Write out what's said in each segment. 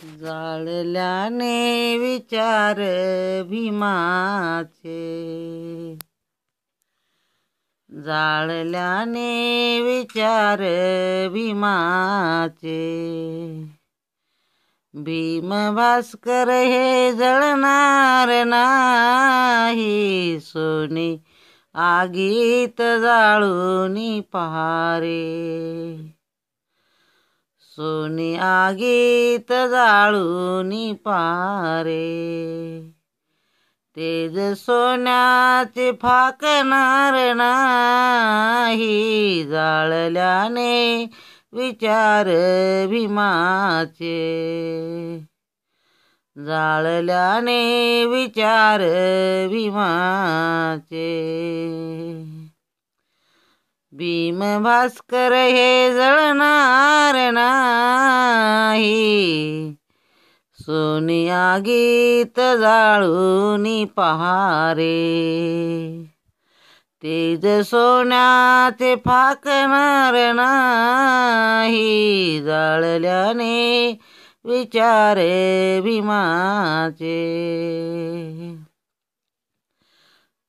जाळल्याने विचार भीमाचे, जाळल्याने विचार भीमाचे। भीम भास्कर हे जळणार नाही, सोने आगीत जाळून पहारे, सोने आगीत जाळून पहारे। तेज सोन्याचे फाकणार नाही, जाळल्याने विचार भीमाचे, जाळल्याने विचार भीमाचे। भीम भास्कर हे जळणार नाही, सोने आगीत जाळून पहारे। तेज सोन्याचे फाकणार नाही, जाळल्याने विचार भीमाचे।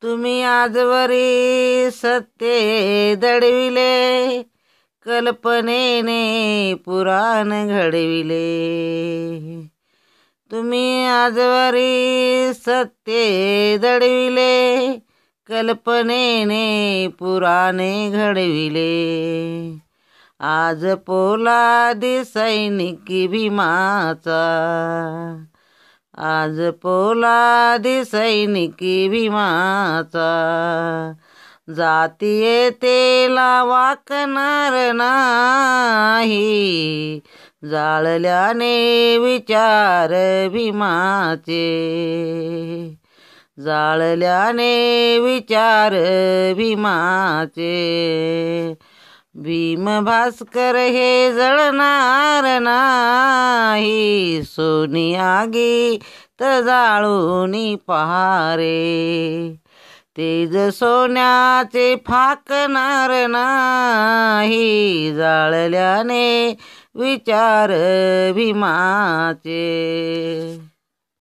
तुम्ही आजवरी सत्य दडविले, कल्पनेने पुराण घडविले। तुम्ही आजवरी सत्य दडविले, कल्पनेने पुराणे घडविले। आज पोलादी सैनिक भीमाचा, आज पोलादी सैनिक भीमाचा। जातीयतेला वाकणार नाही, जाळल्याने विचार भीमाचे, जाळल्याने विचार भीमाचे। भीम भास्कर हे जळणार नाही, सोने आगीत जाळून पहारे। तेज सोन्याचे फाकणार नाही, जाळल्याने विचार भीमाचे।